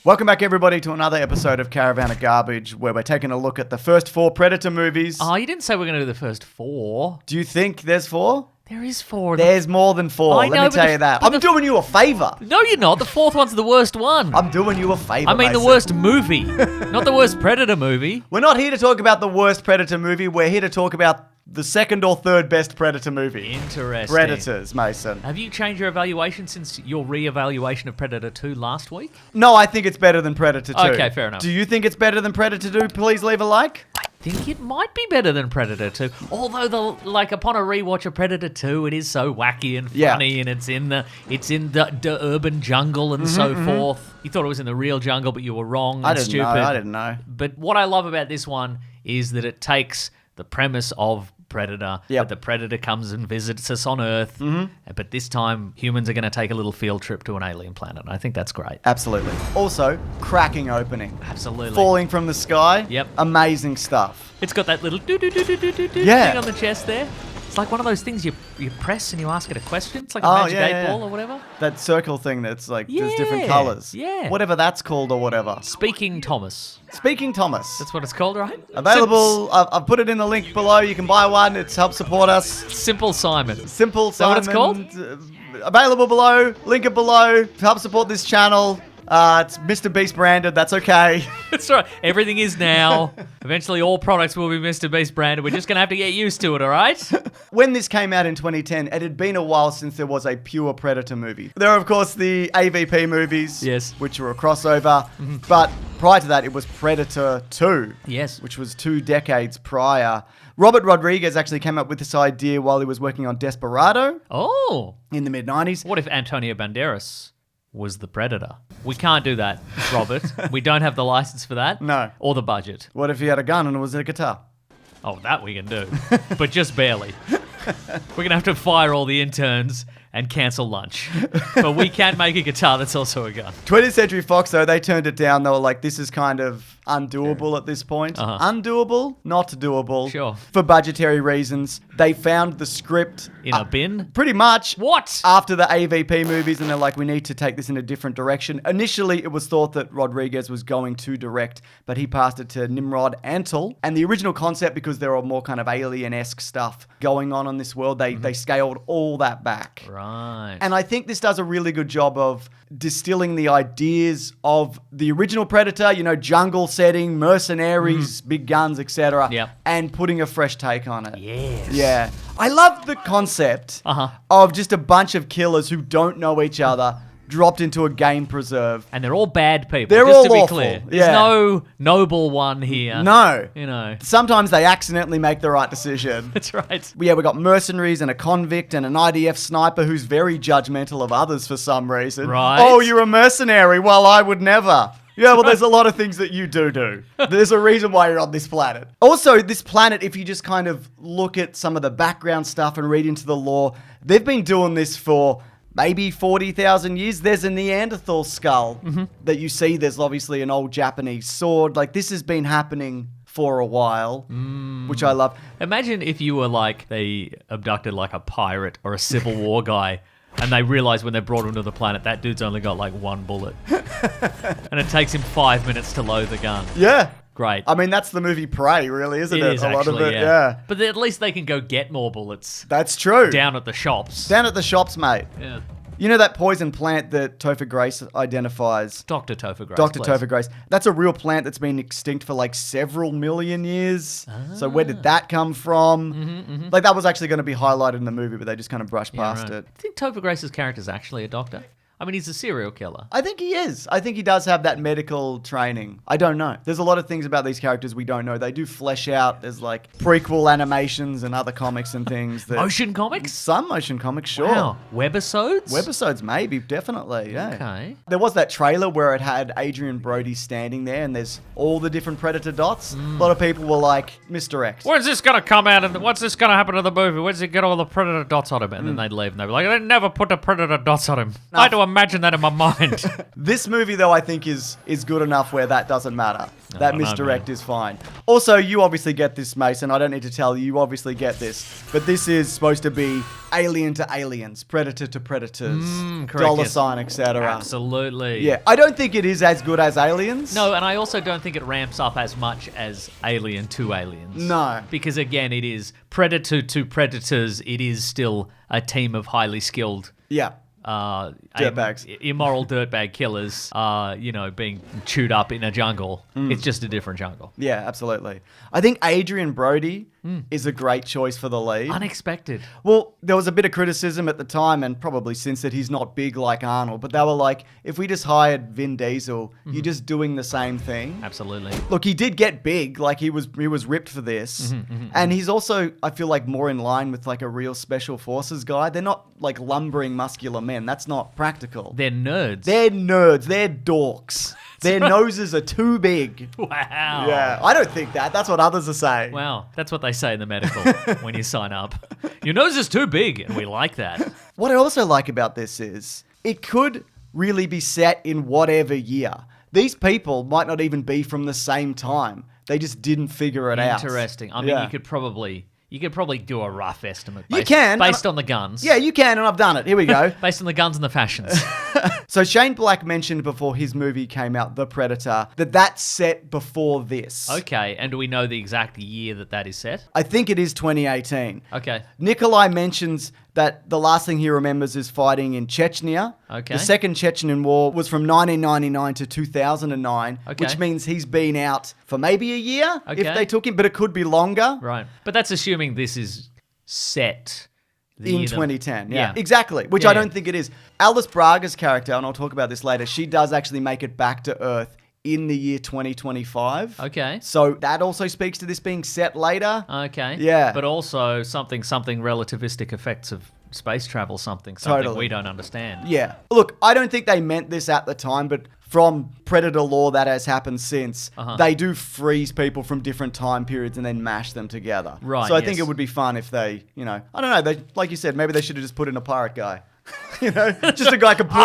Welcome back, everybody, to another episode of Caravan of Garbage, where we're taking a look at the first 4 Predator movies. Oh, you didn't say we're going to do the first 4. Do you think there's 4? There is 4. There's more than 4. Let me tell you that. I'm doing you a favour. No, you're not. The 4th one's the worst one. I'm doing you a favour, I mean, the worst movie, not the worst Predator movie. We're not here to talk about the worst Predator movie. We're here to talk about the second or third best Predator movie. Interesting. Predators, Mason. Have you changed your evaluation since your re-evaluation of Predator 2 last week? No, I think it's better than Predator 2. Okay, fair enough. Do you think it's better than Predator 2? Please leave a like. I think it might be better than Predator 2. Although, upon a rewatch of Predator 2, it is so wacky and funny, and it's in the urban jungle and so forth. You thought it was in the real jungle, but you were wrong. I didn't know. But what I love about this one is that it takes the premise of Predator, but the Predator comes and visits us on Earth, but this time humans are going to take a little field trip to an alien planet. I think that's great. Absolutely. Also, cracking opening. Absolutely. Falling from the sky. Yep. Amazing stuff. It's got that little do-do-do-do-do-do thing on the chest there. It's like one of those things you press and you ask it a question. It's like a magic 8-ball or whatever. That circle thing that's like there's different colours. Yeah. Whatever that's called or whatever. Speaking Thomas. That's what it's called, right? Available. I've put it in the link below. You can buy one. It's helped support us. Simple Simon. Simple Simon. Is that what it's called? Available below. Link it below. To help support this channel. It's Mr. Beast branded. That's okay. That's right. Everything is now. Eventually, all products will be Mr. Beast branded. We're just going to have to get used to it, all right? When this came out in 2010, it had been a while since there was a pure Predator movie. There are, of course, the AVP movies, which were a crossover. But prior to that, it was Predator 2, which was 2 decades prior. Robert Rodriguez actually came up with this idea while he was working on Desperado. Oh. In the mid-90s. What if Antonio Banderas was the Predator? We can't do that, Robert. We don't have the license for that. No. Or the budget. What if he had a gun and it was a guitar? Oh, that we can do. But just barely. We're going to have to fire all the interns and cancel lunch. But we can make a guitar that's also a gun. 20th Century Fox, though, they turned it down. They were like, this is kind of undoable at this point. Undoable? Not doable. Sure. For budgetary reasons. They found the script in a bin? Pretty much. What? After the AVP movies, and they're like, we need to take this in a different direction. Initially, it was thought that Rodriguez was going to direct, but he passed it to Nimrod Antal. And the original concept, because there are more kind of alien-esque stuff going on this world, they scaled all that back. Right. And I think this does a really good job of distilling the ideas of the original Predator, jungle setting, mercenaries, big guns, etc. And putting a fresh take on it. Yes. Yeah. I love the concept of just a bunch of killers who don't know each other dropped into a game preserve. And they're all bad people, they're just all to be awful. clear. There's no noble one here. No. Sometimes they accidentally make the right decision. That's right. We got mercenaries and a convict and an IDF sniper who's very judgmental of others for some reason. Right. Oh, you're a mercenary. Well, I would never. Yeah, well, there's a lot of things that you do. There's a reason why you're on this planet. Also, this planet, if you just kind of look at some of the background stuff and read into the lore, they've been doing this for maybe 40,000 years. There's a Neanderthal skull that you see. There's obviously an old Japanese sword. Like, this has been happening for a while, which I love. Imagine if you were they abducted like a pirate or a Civil War guy, and they realize when they brought him to the planet, that dude's only got like 1 bullet. And it takes him 5 minutes to load the gun. Yeah. Great. I mean, that's the movie Prey, really, isn't it? It is, a lot actually, of it, yeah. But at least they can go get more bullets. That's true. Down at the shops. Down at the shops, mate. Yeah. You know that poison plant that Topher Grace identifies? Dr. Topher Grace. Dr. Topher Grace. That's a real plant that's been extinct for like several million years. So where did that come from? Like, that was actually going to be highlighted in the movie, but they just kind of brushed past it. I think Topher Grace's character is actually a doctor. I mean, he's a serial killer. I think he is. I think he does have that medical training. I don't know. There's a lot of things about these characters we don't know. They do flesh out. There's like prequel animations and other comics and things. That motion comics? Some motion comics, sure. Wow. Webisodes? Webisodes, maybe. Definitely, yeah. Okay. There was that trailer where it had Adrian Brody standing there and there's all the different Predator dots. A lot of people were like, misdirect. When's this going to come out and what's this going to happen to the movie? When's it get all the Predator dots on him? And then they'd leave and they'd be like, they never put the Predator dots on him. I had to imagine that in my mind. This movie, though, I think is good enough where that doesn't matter. That no, misdirect man. is fine. Also, you obviously get this, Mason. I don't need to tell you. You obviously get this. But this is supposed to be alien to aliens, predator to predators, correct, dollar yes. sign, etc. Absolutely. Yeah, I don't think it is as good as Aliens. No, and I also don't think it ramps up as much as Alien to Aliens. No. Because again, it is Predator to Predators. It is still a team of highly skilled Yeah. Dirtbags. immoral dirtbag killers, being chewed up in a jungle. It's just a different jungle. Yeah, absolutely. I think Adrian Brody is a great choice for the lead. Unexpected. Well, there was a bit of criticism at the time, and probably since that he's not big like Arnold, but they were like, if we just hired Vin Diesel, you're just doing the same thing. Absolutely. Look, he did get big, like he was ripped for this. And he's also, I feel like, more in line with like a real special forces guy. They're not like lumbering muscular men. That's not practical. They're nerds. They're nerds. They're dorks. Their noses are too big. Wow. Yeah, I don't think that. That's what others are saying. Wow. That's what they say in the medical when you sign up. Your nose is too big, and we like that. What I also like about this is it could really be set in whatever year. These people might not even be from the same time. They just didn't figure it out. Interesting. I mean, Yeah. you could probably do a rough estimate. You can. Based on the guns. Yeah, you can, and I've done it. Here we go. Based on the guns and the fashions. So Shane Black mentioned before his movie came out, The Predator, that's set before this. Okay, and do we know the exact year that is set? I think it is 2018. Okay. Nikolai mentions that the last thing he remembers is fighting in Chechnya. Okay. The second Chechen war was from 1999 to 2009, Okay. which means he's been out for maybe a year if Okay. they took him, but it could be longer. Right. But that's assuming this is set the In year that- 2010, Yeah. Exactly, which Yeah, I yeah. don't think it is. Alice Braga's character, and I'll talk about this later, she does actually make it back to Earth in the year 2025. Okay. So that also speaks to this being set later. Okay. Yeah. But also something relativistic effects of space travel, something Totally. we don't understand. Yeah. Look, I don't think they meant this at the time, but from Predator lore that has happened since, they do freeze people from different time periods and then mash them together. Right, So I think yes. it would be fun if they, I don't know, they, like you said, maybe they should have just put in a pirate guy. Just a guy completely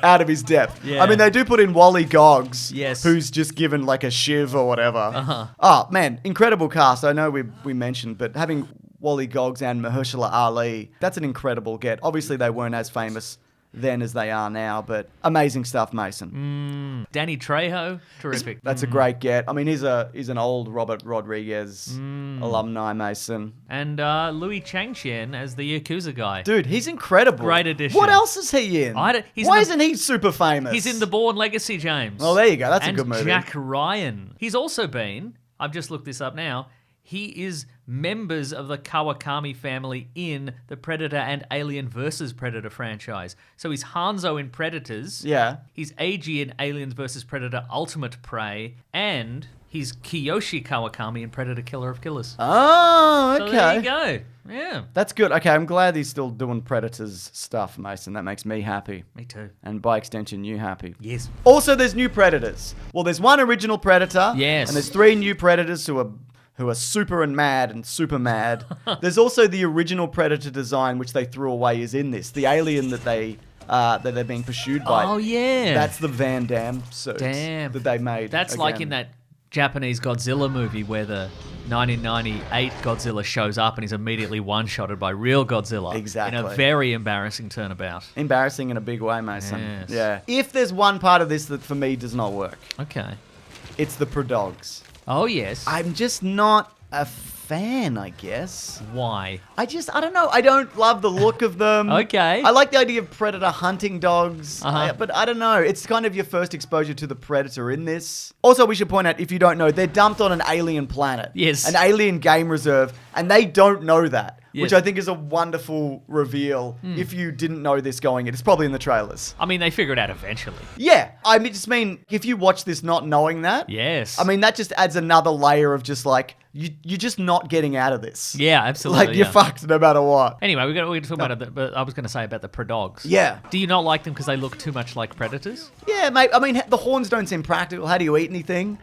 out of his depth. Yeah. I mean, they do put in Wally Goggs, Yes. who's just given like a shiv or whatever. Oh, man, incredible cast. I know we mentioned, but having Wally Goggs and Mahershala Ali, that's an incredible get. Obviously, they weren't as famous then as they are now, but amazing stuff, Mason. Danny Trejo, terrific. That's a great get. I mean, he's an old Robert Rodriguez alumni, Mason. And Louis Changchen as the Yakuza guy. Dude, he's incredible. Great addition. What else is he in? Why isn't he super famous? He's in The Bourne Legacy, James. Oh, there you go. That's and a good movie. Jack Ryan. He's also been, I've just looked this up now, he is members of the Kawakami family in the Predator and Alien vs. Predator franchise. So he's Hanzo in Predators. Yeah. He's Eiji in Aliens vs. Predator Ultimate Prey. And he's Kiyoshi Kawakami in Predator Killer of Killers. Oh, okay. So there you go. Yeah. That's good. Okay, I'm glad he's still doing Predators stuff, Mason. That makes me happy. Me too. And by extension, you happy. Yes. Also, there's new Predators. Well, there's one original Predator. Yes. And there's 3 new Predators who are super and mad and super mad. There's also the original Predator design, which they threw away, is in this. The alien that they're being pursued by. Oh, yeah. That's the Van Damme suit Damn. that they made. That's again. like in that Japanese Godzilla movie where the 1998 Godzilla shows up and he's immediately one-shotted by real Godzilla. Exactly. In a very embarrassing turnabout. Embarrassing in a big way, Mason. Yes. Yeah. If there's one part of this that for me does not work, Okay. it's the Predogs. Oh, yes. I'm just not a fan, I guess. Why? I don't know. I don't love the look of them. Okay. I like the idea of Predator hunting dogs, Uh-huh. but I don't know. It's kind of your first exposure to the Predator in this. Also, we should point out, if you don't know, they're dumped on an alien planet. Yes. An alien game reserve, and they don't know that. Yes. Which I think is a wonderful reveal. If you didn't know this going in, it's probably in the trailers. I mean, they figure it out eventually. Yeah, I just mean, if you watch this not knowing that, Yes. I mean, that just adds another layer of just like, you're just not getting out of this. Yeah, absolutely. Like, you're fucked no matter what. Anyway, we're going to talk about it, but I was going to say about the Predogs. Yeah. Do you not like them because they look too much like Predators? Yeah, mate. I mean, the horns don't seem practical. How do you eat anything?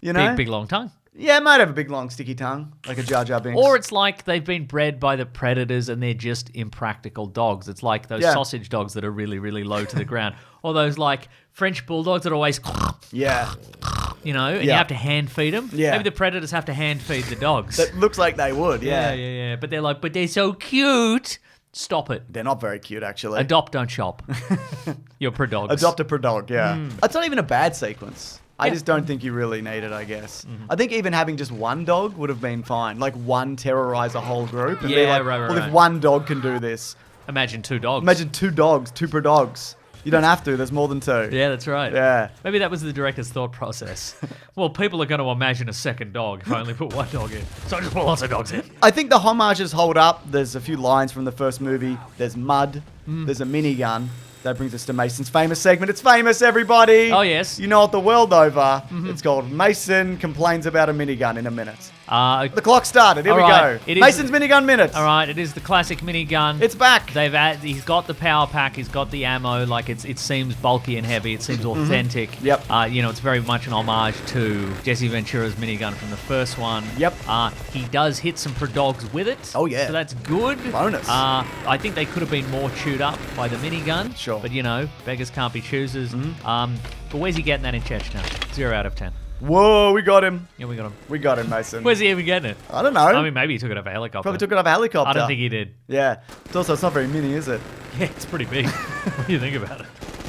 You know? Big long tongue. Yeah, it might have a big, long, sticky tongue, like a Jar Jar Binks. Or it's like they've been bred by the predators and they're just impractical dogs. It's like those sausage dogs that are really, really low to the ground. Or those like French bulldogs that are always, yeah, you know, and you have to hand feed them. Yeah. Maybe the predators have to hand feed the dogs. That looks like they would, Yeah. But they're like, but they're so cute. Stop it. They're not very cute, actually. Adopt, don't shop. You're per dogs. Adopt a per dog, yeah. That's not even a bad sequence. I just don't think you really need it, I guess. I think even having just one dog would have been fine. Like one terrorize a whole group. And be like, well, if one dog can do this. Imagine 2 dogs. Imagine 2 dogs, 2 per dogs. You don't have to. There's more than 2. Yeah, that's right. Yeah. Maybe that was the director's thought process. Well, people are going to imagine a second dog if I only put 1 dog in. So I just put lots of dogs in. I think the homages hold up. There's a few lines from the first movie. There's mud. There's a minigun. That brings us to Mason's famous segment. It's famous, everybody. Oh, yes. You know it the world over. It's called Mason Complains About a Minigun in a Minute. The clock started. Here we go. Mason's Minigun Minute. All right, it is the classic minigun. It's back. He's got the power pack. He's got the ammo. Like it seems bulky and heavy. It seems authentic. Yep. It's very much an homage to Jesse Ventura's minigun from the first one. Yep. He does hit some per dogs with it. Oh, yeah. So that's good. Bonus. I think they could have been more chewed up by the minigun. Sure. But beggars can't be choosers. But where's he getting that in Chechnya? 0 out of 10. Whoa, we got him. Yeah, we got him. We got him, Mason. Where's he even getting it? I don't know. I mean, maybe he took it off a helicopter. Probably took it off a helicopter. I don't think he did. Yeah. It's not very mini, is it? Yeah, it's pretty big. What do you think about it?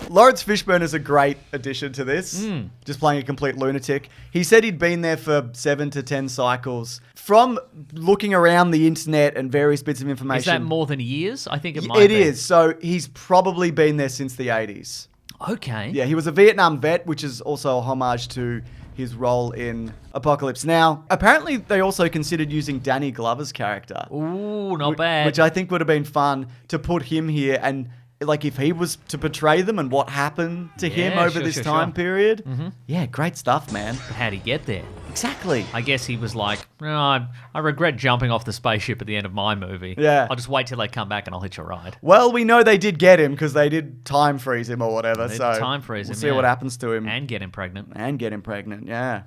Lawrence Fishburne is a great addition to this. Just playing a complete lunatic. He said he'd been there for 7 to 10 cycles. From looking around the internet and various bits of information. Is that more than years? I think it might be. It is. So he's probably been there since the 80s. Okay. Yeah, he was a Vietnam vet, which is also a homage to his role in Apocalypse Now. Apparently, they also considered using Danny Glover's character. Ooh, not bad. Which I think would have been fun to put him here and, like, if he was to portray them and what happened to him over this time period. Yeah, great stuff, man. How'd he get there? Exactly. I guess he was like, I regret jumping off the spaceship at the end of my movie. Yeah. I'll just wait till they come back and I'll hitch a ride. Well, we know they did get him because they did time freeze him or whatever. They So time freeze him, we'll see what happens to him. And get him pregnant. Yeah.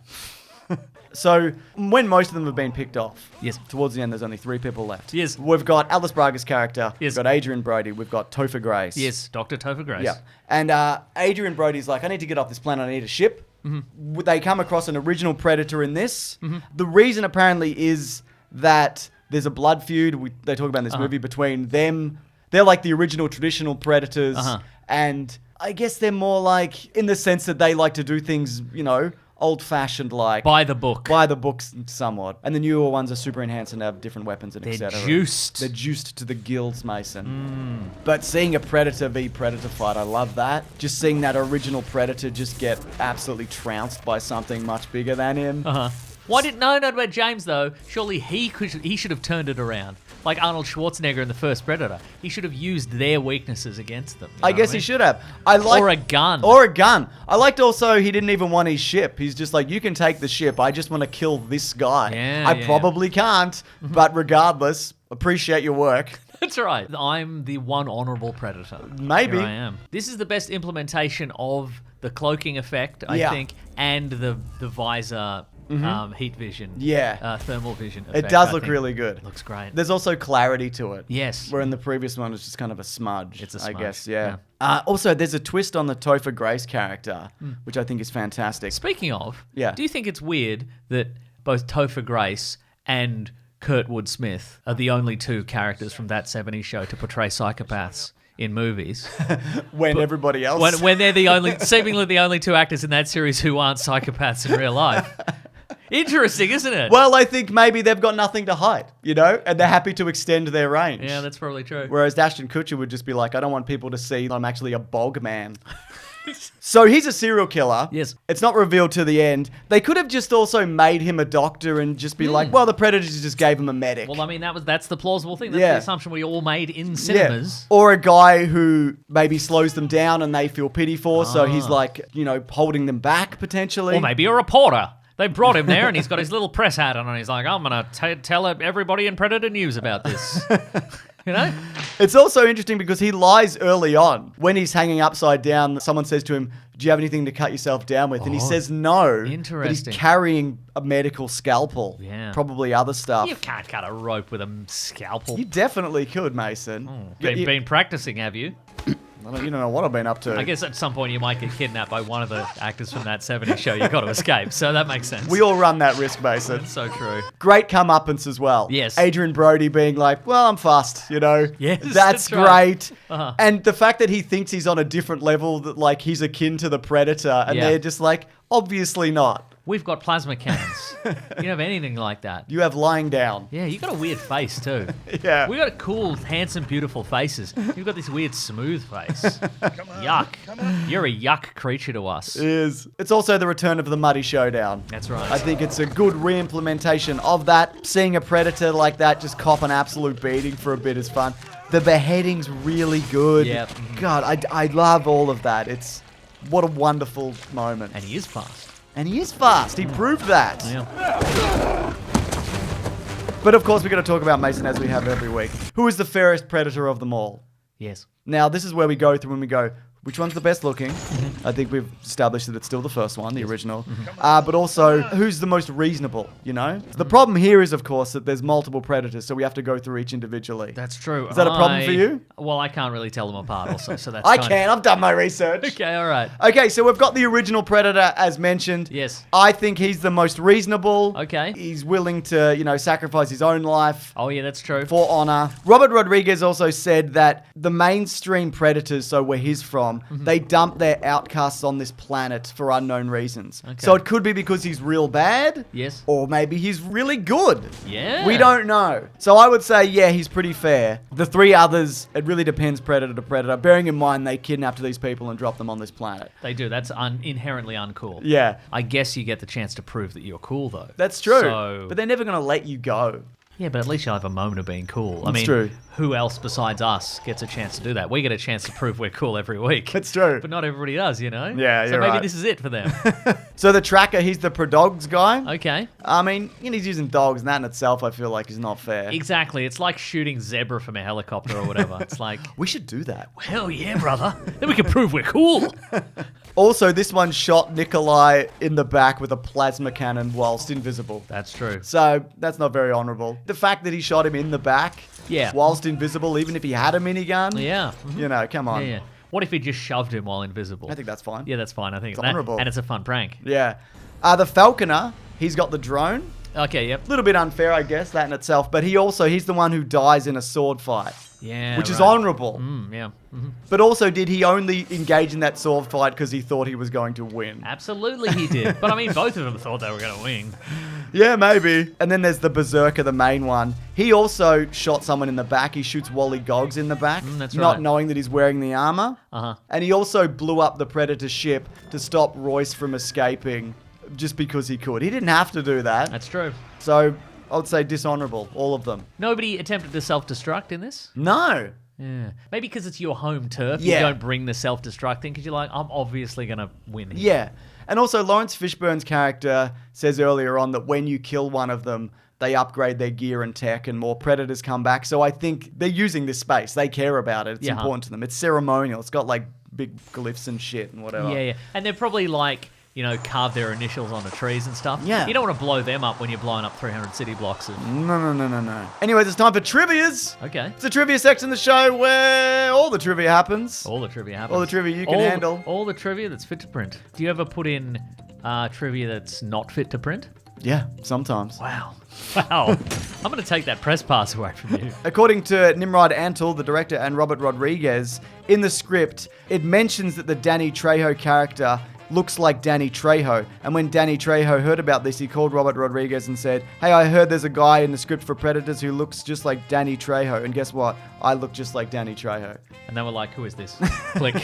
So, when most of them have been picked off, Yes. towards the end, there's only 3 people left. Yes. We've got Alice Braga's character. Yes. We've got Adrian Brody. We've got Topher Grace. Yes, Dr. Topher Grace. Yeah. And Adrian Brody's like, I need to get off this planet. I need a ship. They come across an original predator in this. The reason apparently is that there's a blood feud. They talk about in this movie between them. They're like the original traditional predators. And I guess they're more like, in the sense that they like to do things, old-fashioned, like By the book. by the books somewhat. And the newer ones are super enhanced and have different weapons and They're etc. juiced. They're juiced to the gills, Mason. But seeing a Predator v Predator fight, I love that. Just seeing that original Predator just get absolutely trounced by something much bigger than him. Why didn't no about James though? Surely he should have turned it around. Like Arnold Schwarzenegger in the first Predator. He should have used their weaknesses against them. I guess he should have. Or a gun. Or a gun. I liked also he didn't even want his ship. He's just like, you can take the ship. I just want to kill this guy. I probably can't, but regardless, appreciate your work. That's right. I'm the one honorable predator. Maybe. Here I am. This is the best implementation of the cloaking effect, I think, and the visor heat vision. Yeah. Thermal vision effect. It does look really good. It looks great. There's also clarity to it. Yes. Where in the previous one, it's just kind of a smudge. It's a smudge. I guess, yeah. Also, there's a twist on the Topher Grace character, which I think is fantastic. Speaking of, Yeah. do you think it's weird that both Topher Grace and Kurtwood Smith are the only 2 characters from that 70s show to portray psychopaths in movies? When everybody else... When they're seemingly the only 2 actors in that series who aren't psychopaths in real life. Interesting, isn't it? Well, I think maybe they've got nothing to hide, and they're happy to extend their range. Yeah, that's probably true. Whereas Ashton Kutcher would just be like, I don't want people to see that I'm actually a bog man. So he's a serial killer. Yes. It's not revealed to the end. They could have just also made him a doctor and just be like, well, the Predators just gave him a medic. Well, I mean, that's the plausible thing. That's the assumption we all made in cinemas. Yeah. Or a guy who maybe slows them down and they feel pity for, so he's like, holding them back potentially. Or maybe a reporter. They brought him there and he's got his little press hat on and he's like, I'm going to tell everybody in Predator News about this. You know? It's also interesting because he lies early on. When he's hanging upside down, someone says to him, do you have anything to cut yourself down with? And he says no. Interesting. But he's carrying a medical scalpel. Yeah. Probably other stuff. You can't cut a rope with a scalpel. You definitely could, Mason. Been practicing, have you? You don't know what I've been up to. I guess at some point you might get kidnapped by one of the actors from that 70s show. You've got to escape, so that makes sense. We all run that risk, Mason. That's so true. Great comeuppance as well. Yes. Adrian Brody being like, well, I'm fussed, you know? Yes, That's that's right. great. Uh-huh. And the fact that he thinks he's on a different level, that like he's akin to the Predator, and Yeah. they're just like, obviously not. We've got plasma cannons. You don't have anything like that. You have lying down. Yeah, you got a weird face too. Yeah. We got cool, handsome, beautiful faces. You've got this weird, smooth face. Yuck. You're a yuck creature to us. It's also the return of the Muddy Showdown. That's right. I think it's a good re-implementation of that. Seeing a Predator like that just cop an absolute beating for a bit is fun. The beheading's really good. Yeah. God, I love all of that. What a wonderful moment. And he is fast. And he is fast. He proved that. Yeah. But of course, we're going to talk about Mason as we have every week. Who is the fairest Predator of them all? Yes. Now, this is where we go through when we go, which one's the best looking? I think we've established that it's still the first one, the original. But also, who's the most reasonable, you know? The problem here is, of course, that there's multiple Predators, so we have to go through each individually. That's true. Is that a problem for you? Well, I can't really tell them apart also, so that's I kind can. I've done my research. Okay, all right. Okay, so we've got the original Predator, as mentioned. Yes. I think he's the most reasonable. Okay. He's willing to, sacrifice his own life Oh, yeah, that's true. for honor. Robert Rodriguez also said that the mainstream Predators, so where he's from, they dump their outcasts on this planet for unknown reasons. Okay. So it could be because he's real bad. Yes. Or maybe he's really good. Yeah. We don't know. So I would say, yeah, he's pretty fair. The three others, it really depends Predator to Predator. Bearing in mind they kidnapped these people and dropped them on this planet. They do. That's inherently uncool. Yeah. I guess you get the chance to prove that you're cool, though. That's true. So... But they're never going to let you go. Yeah, but at least you'll have a moment of being cool. I mean, true. Who else besides us gets a chance to do that? We get a chance to prove we're cool every week. It's true. But not everybody does, you know? Yeah, so you're maybe right. this is it for them. So the tracker, he's the Predogs guy. Okay. I mean, he's using dogs, and that in itself I feel like is not fair. Exactly. It's like shooting zebra from a helicopter or whatever. It's like, We should do that. hell yeah, brother. Then we can prove we're cool. Also, this one shot Nikolai in the back with a plasma cannon whilst invisible. That's true. So that's not very honourable. The fact that he shot him in the back Yeah. whilst invisible, even if he had a minigun, Yeah. come on. Yeah. What if he just shoved him while invisible? I think that's fine. Yeah, that's fine. I think It's honourable. And it's a fun prank. Yeah. The Falconer, he's got the drone. Okay, yep. A little bit unfair, I guess, that in itself. But he's the one who dies in a sword fight. Yeah. Which is right. honourable. Yeah. But also, did he only engage in that sword fight because he thought he was going to win? Absolutely he did. But I mean, both of them thought they were going to win. Yeah, maybe. And then there's the Berserker, the main one. He also shot someone in the back. He shoots Wally Goggs in the back. That's not right. knowing that he's wearing the armor. Uh-huh. And he also blew up the Predator ship to stop Royce from escaping just because he could. He didn't have to do that. That's true. So I would say dishonorable, all of them. Nobody attempted to self-destruct in this? No. Yeah. Maybe because it's your home turf, Yeah. you don't bring the self-destruct thing because you're like, I'm obviously going to win here. Yeah. And also, Lawrence Fishburne's character says earlier on that when you kill one of them, they upgrade their gear and tech and more Predators come back. So I think they're using this space. They care about it. It's Yeah. important to them. It's ceremonial. It's got like big glyphs and shit and whatever. Yeah. And they're probably like, carve their initials on the trees and stuff. Yeah. You don't want to blow them up when you're blowing up 300 city blocks. No. Anyways, it's time for Trivias. Okay. It's a trivia section of the show where all the trivia happens. All the trivia happens. All the trivia you can handle. All the trivia that's fit to print. Do you ever put in trivia that's not fit to print? Yeah, sometimes. Wow. I'm going to take that press pass away from you. According to Nimrod Antle, the director, and Robert Rodriguez, in the script, it mentions that the Danny Trejo character looks like Danny Trejo. And when Danny Trejo heard about this, he called Robert Rodriguez and said, "Hey, I heard there's a guy in the script for Predators who looks just like Danny Trejo. And guess what? I look just like Danny Trejo." And they were like, who is this? Click.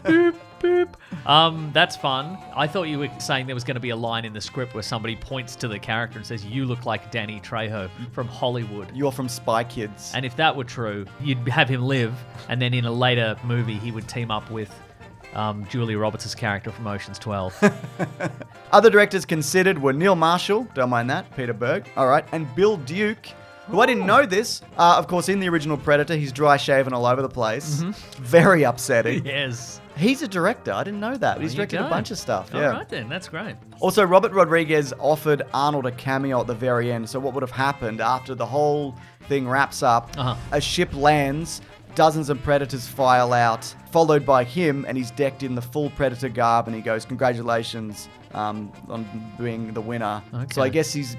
Boop, boop. That's fun. I thought you were saying there was going to be a line in the script where somebody points to the character and says, "You look like Danny Trejo from Hollywood." You're from Spy Kids. And if that were true, you'd have him live, and then in a later movie, he would team up with Julia Roberts' character from Ocean's 12. Other directors considered were Neil Marshall, don't mind that, Peter Berg, all right, and Bill Duke, who I didn't know this. Of course, in the original Predator, he's dry shaven all over the place. Very upsetting. Yes. He's a director. I didn't know that. But he's directed a bunch of stuff. All Yeah. right then, that's great. Also, Robert Rodriguez offered Arnold a cameo at the very end. So what would have happened after the whole thing wraps up? A ship lands, dozens of predators file out, followed by him, and he's decked in the full Predator garb, and he goes, "Congratulations on being the winner." Okay. So I guess he's...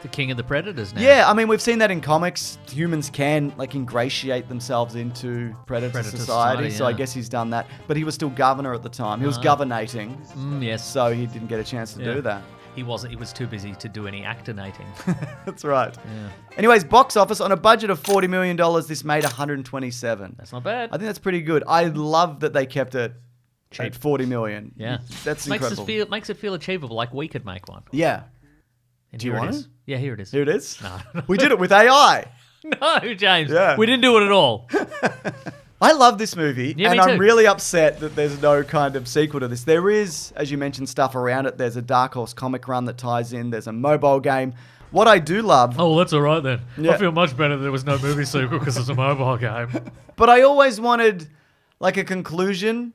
The king of the predators now. Yeah, I mean, we've seen that in comics. Humans can, like, ingratiate themselves into Predator society, so I guess he's done that. But he was still governor at the time. He was governating. Yes. So he didn't get a chance to do that. He wasn't. He was too busy to do any actinating. That's right. Yeah. Anyways, box office, on a budget of $40 million, this made 127. That's not bad. I think that's pretty good. I love that they kept it at $40 million. Yeah. That's incredible. Makes it feel achievable, like we could make one. Yeah. And Do you here want it is. it? Yeah, here it is. Here it is? No. We did it with AI. No, James. Yeah. We didn't do it at all. I love this movie, Yeah, and me too. I'm really upset that there's no kind of sequel to this. There is, as you mentioned, stuff around it. There's a Dark Horse comic run that ties in. There's a mobile game. What I do love... Oh, that's all right then. Yeah. I feel much better that there was no movie sequel because it's a mobile game. But I always wanted, like, a conclusion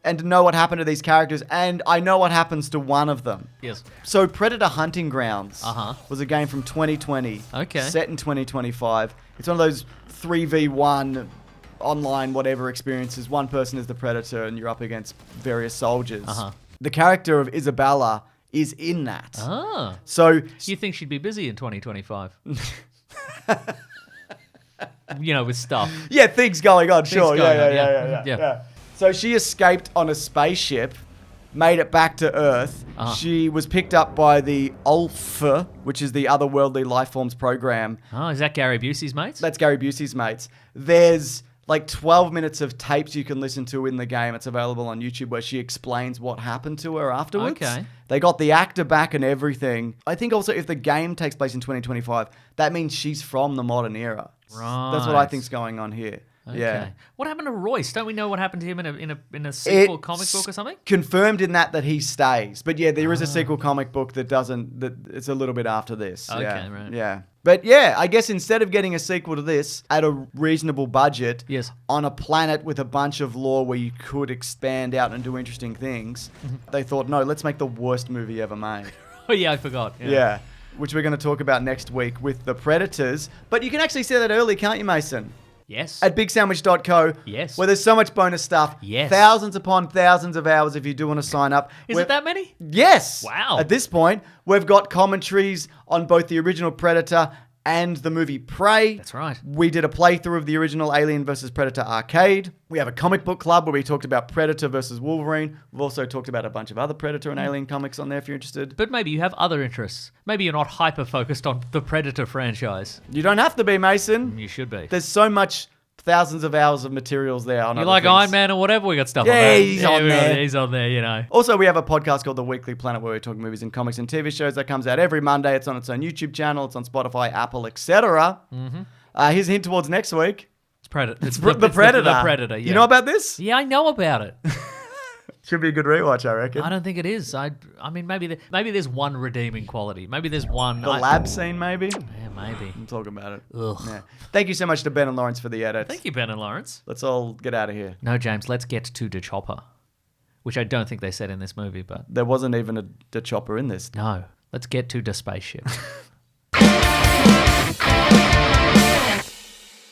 and to know what happened to these characters, and I know what happens to one of them. Yes. So Predator Hunting Grounds Uh-huh. was a game from 2020, Okay. set in 2025. It's one of those 3v1 online whatever experiences. One person is the Predator and you're up against various soldiers. Uh-huh. The character of Isabella is in that. Ah. So You think she'd be busy in 2025? With stuff. yeah, things going on, sure. going on, Yeah. yeah. So she escaped on a spaceship, made it back to Earth. Uh-huh. She was picked up by the Ulfa, which is the Otherworldly Lifeforms program. Oh, is that Gary Busey's mates? That's Gary Busey's mates. There's like 12 minutes of tapes you can listen to in the game. It's available on YouTube where she explains what happened to her afterwards. Okay. They got the actor back and everything. I think also if the game takes place in 2025, that means she's from the modern era. Right. That's what I think's going on here. Okay. Yeah. What happened to Royce? Don't we know what happened to him in a sequel comic book or something? Confirmed in that he stays. But yeah, there is a sequel comic book that it's a little bit after this. Okay, yeah. right. Yeah. But yeah, I guess instead of getting a sequel to this at a reasonable budget, Yes. on a planet with a bunch of lore where you could expand out and do interesting things, they thought, no, let's make the worst movie ever made. Oh yeah, I forgot. Yeah. Which we're going to talk about next week with The Predators. But you can actually see that early, can't you, Mason? Yes. At bigsandwich.co. Yes. Where there's so much bonus stuff. Yes. Thousands upon thousands of hours if you do want to sign up. Is it that many? Yes. Wow. At this point, we've got commentaries on both the original Predator and the movie Prey. That's right. We did a playthrough of the original Alien vs. Predator arcade. We have a comic book club where we talked about Predator versus Wolverine. We've also talked about a bunch of other Predator and Alien comics on there if you're interested. But maybe you have other interests. Maybe you're not hyper-focused on the Predator franchise. You don't have to be, Mason. You should be. There's so much, thousands of hours of materials there. On You other like things. Iron Man or whatever? We got stuff on Yeah, there. he's on there. He's on there, Also, we have a podcast called The Weekly Planet where we talk movies and comics and TV shows that comes out every Monday. It's on its own YouTube channel. It's on Spotify, Apple, etc. Here's a hint towards next week. It's Predator. The Predator. The Predator, yeah. You know about this? Yeah, I know about it. Should be a good rewatch, I reckon. I don't think it is. I mean, maybe there's one redeeming quality. Maybe there's one. The lab scene, maybe? Yeah, maybe. We'll talk about it. Ugh. Yeah. Thank you so much to Ben and Lawrence for the edit. Thank you, Ben and Lawrence. Let's all get out of here. No, James, let's get to the chopper, which I don't think they said in this movie, but There wasn't even a chopper in this. no, let's get to the spaceship.